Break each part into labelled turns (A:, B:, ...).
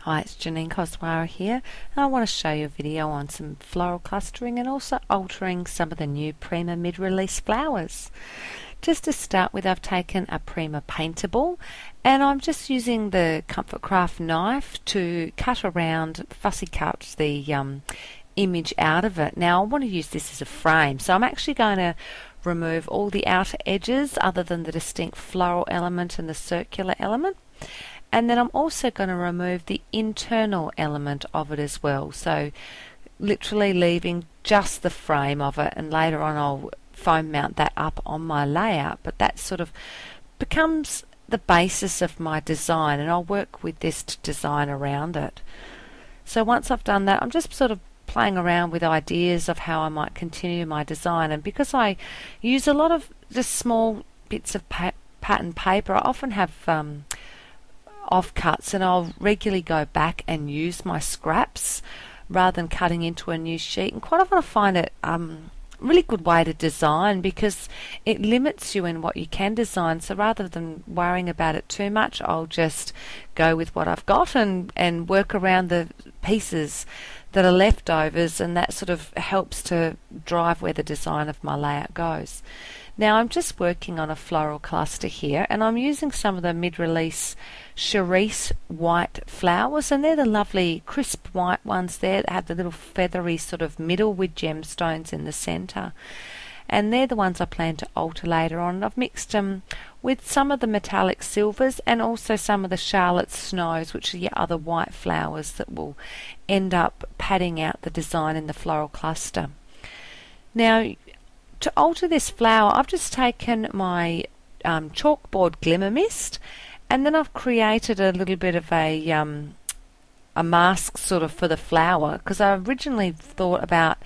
A: Hi, it's Janine Koswara here, and I want to show you a video on some floral clustering and also altering some of the new Prima mid-release flowers. Just to start with, I've taken a Prima paintable and I'm just using the Comfort Craft knife to cut around, fussy cut the image out of it. Now I want to use this as a frame, so I'm actually going to remove all the outer edges other than the distinct floral element and the circular element. And then I'm also going to remove the internal element of it as well, so literally leaving just the frame of it, and later on I'll foam mount that up on my layout, but that sort of becomes the basis of my design, and I'll work with this to design around it. So once I've done that, I'm just sort of playing around with ideas of how I might continue my design, and because I use a lot of just small bits of pattern paper, I often have offcuts, and I'll regularly go back and use my scraps rather than cutting into a new sheet. And quite often I find it a really good way to design because it limits you in what you can design. So rather than worrying about it too much, I'll just go with what I've got and work around the pieces that are leftovers, and that sort of helps to drive where the design of my layout goes. Now I'm just working on a floral cluster here, and I'm using some of the mid-release Cherise white flowers, and they're the lovely crisp white ones there that have the little feathery sort of middle with gemstones in the centre. And they're the ones I plan to alter later on. I've mixed them with some of the metallic silvers and also some of the Charlotte Snows, which are your other white flowers that will end up padding out the design in the floral cluster. Now, to alter this flower, I've just taken my chalkboard glimmer mist, and then I've created a little bit of a mask sort of for the flower, because I originally thought about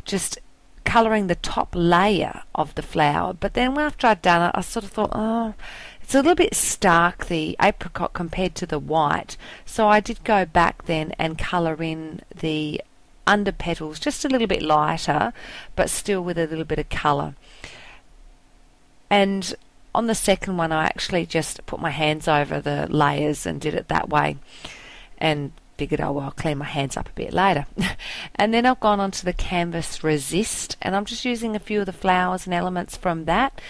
A: just colouring the top layer of the flower, but then after I'd done it I sort of thought, oh, it's a little bit stark, the apricot, compared to the white, so I did go back then and colour in the under petals just a little bit lighter, but still with a little bit of colour. And on the second one I actually just put my hands over the layers and did it that way, and figured, oh well, I'll clean my hands up a bit later. And then I've gone on to the Canvas Resist, and I'm just using a few of the flowers and elements from that,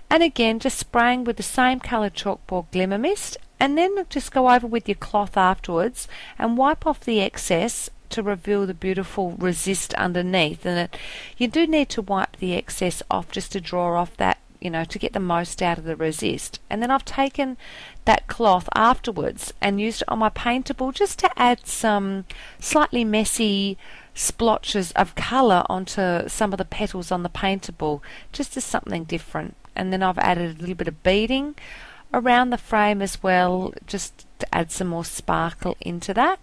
A: and again just spraying with the same coloured chalkboard glimmer mist, and then just go over with your cloth afterwards and wipe off the excess to reveal the beautiful resist underneath. And you do need to wipe the excess off just to draw off that, you know, to get the most out of the resist. And then I've taken that cloth afterwards and used it on my paintable just to add some slightly messy splotches of colour onto some of the petals on the paintable, just as something different. And then I've added a little bit of beading around the frame as well, just to add some more sparkle into that,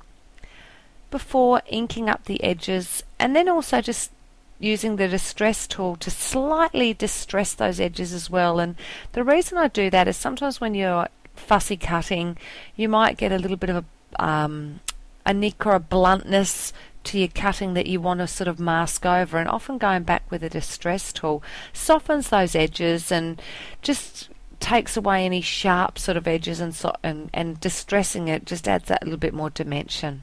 A: before inking up the edges, and then also just using the distress tool to slightly distress those edges as well. And the reason I do that is sometimes when you're fussy cutting, you might get a little bit of a nick or a bluntness to your cutting that you want to sort of mask over, and often going back with a distress tool softens those edges and just takes away any sharp sort of edges, and distressing it just adds that little bit more dimension.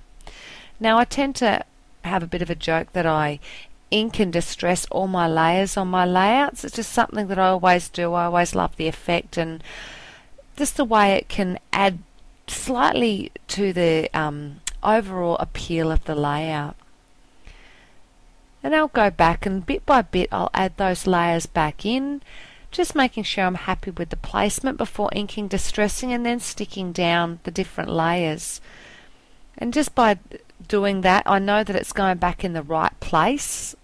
A: Now I tend to have a bit of a joke that I ink and distress all my layers on my layouts. It's just something that I always do. I always love the effect and just the way it can add slightly to the overall appeal of the layout. And I'll go back and bit by bit I'll add those layers back in, just making sure I'm happy with the placement before inking, distressing, and then sticking down the different layers. And just by doing that, I know that it's going back in the right place,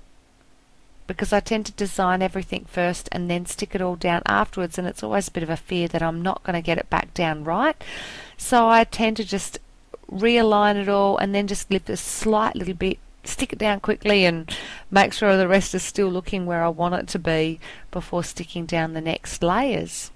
A: because I tend to design everything first and then stick it all down afterwards, and it's always a bit of a fear that I'm not going to get it back down right. So I tend to just realign it all and then just lift a slight little bit, stick it down quickly, and make sure the rest is still looking where I want it to be before sticking down the next layers.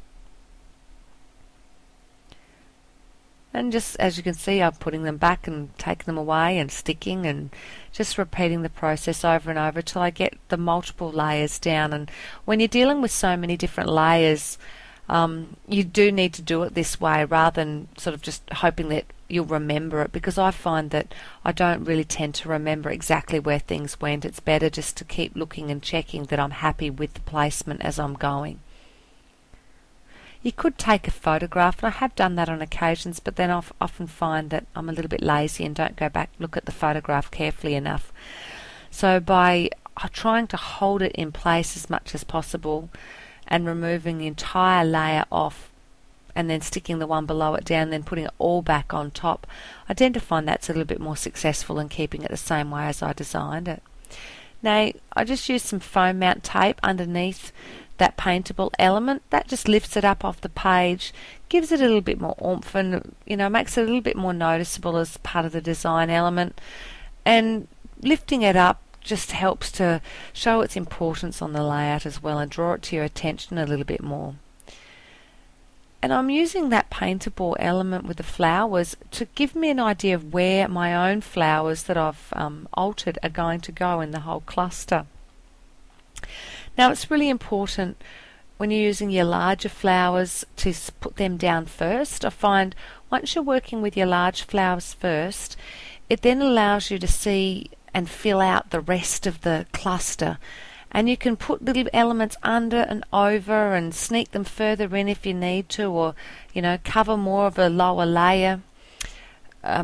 A: And just as you can see, I'm putting them back and taking them away and sticking, and just repeating the process over and over till I get the multiple layers down. And when you're dealing with so many different layers, you do need to do it this way rather than sort of just hoping that you'll remember it, because I find that I don't really tend to remember exactly where things went. It's better just to keep looking and checking that I'm happy with the placement as I'm going. You could take a photograph, and I have done that on occasions, but then I often find that I'm a little bit lazy and don't go back look at the photograph carefully enough. So by trying to hold it in place as much as possible and removing the entire layer off and then sticking the one below it down and then putting it all back on top, I tend to find that's a little bit more successful in keeping it the same way as I designed it. Now I just used some foam mount tape underneath that paintable element. That just lifts it up off the page, gives it a little bit more oomph, and makes it a little bit more noticeable as part of the design element. And lifting it up just helps to show its importance on the layout as well and draw it to your attention a little bit more. And I'm using that paintable element with the flowers to give me an idea of where my own flowers that I've altered are going to go in the whole cluster. Now it's really important when you're using your larger flowers to put them down first. I find once you're working with your large flowers first, it then allows you to see and fill out the rest of the cluster, and you can put little elements under and over and sneak them further in if you need to, or cover more of a lower layer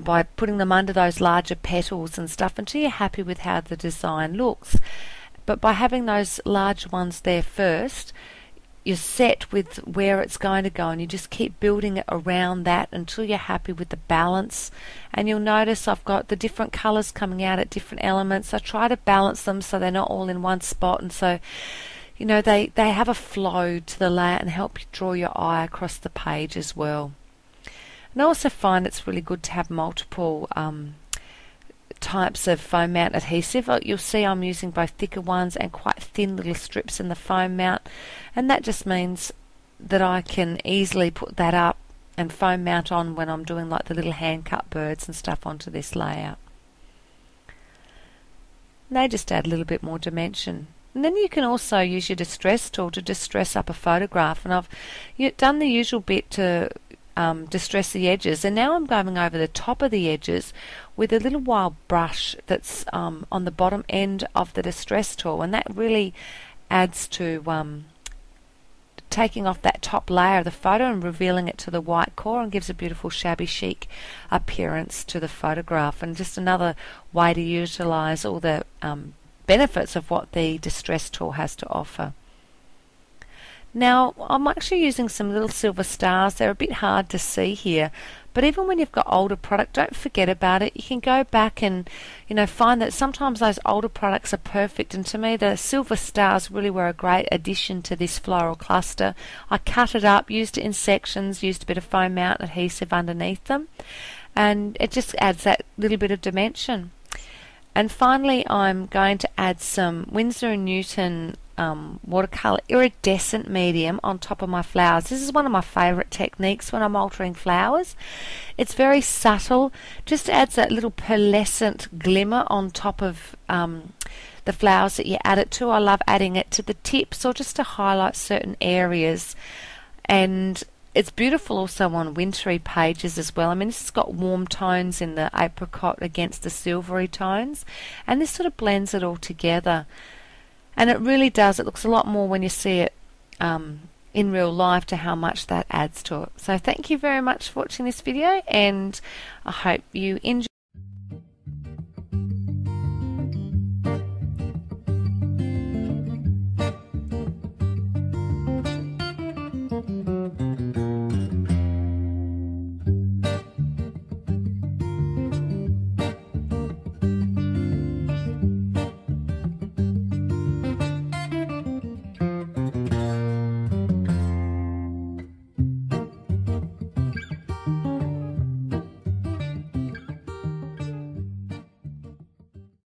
A: by putting them under those larger petals and stuff until you're happy with how the design looks. But by having those large ones there first, you're set with where it's going to go, and you just keep building it around that until you're happy with the balance. And you'll notice I've got the different colours coming out at different elements. I try to balance them so they're not all in one spot, and so they have a flow to the layout and help you draw your eye across the page as well. And I also find it's really good to have multiple types of foam mount adhesive. You'll see I'm using both thicker ones and quite thin little strips in the foam mount, and that just means that I can easily put that up and foam mount on when I'm doing like the little hand cut birds and stuff onto this layout. And they just add a little bit more dimension. And then you can also use your distress tool to distress up a photograph, and I've done the usual bit to distress the edges, and now I'm going over the top of the edges with a little wild brush that's on the bottom end of the distress tool, and that really adds to taking off that top layer of the photo and revealing it to the white core, and gives a beautiful shabby chic appearance to the photograph, and just another way to utilize all the benefits of what the distress tool has to offer. Now I'm actually using some little silver stars. They're a bit hard to see here, but even when you've got older product, don't forget about it. You can go back and find that sometimes those older products are perfect, and to me the silver stars really were a great addition to this floral cluster. I cut it up, used it in sections, used a bit of foam mount adhesive underneath them, and it just adds that little bit of dimension. And finally I'm going to add some Winsor & Newton watercolor iridescent medium on top of my flowers. This is one of my favorite techniques when I'm altering flowers. It's very subtle, just adds that little pearlescent glimmer on top of the flowers that you add it to. I love adding it to the tips or just to highlight certain areas, and it's beautiful also on wintry pages as well. I mean, this has got warm tones in the apricot against the silvery tones, and this sort of blends it all together. And it really does. It looks a lot more when you see it in real life to how much that adds to it. So thank you very much for watching this video, and I hope you enjoy.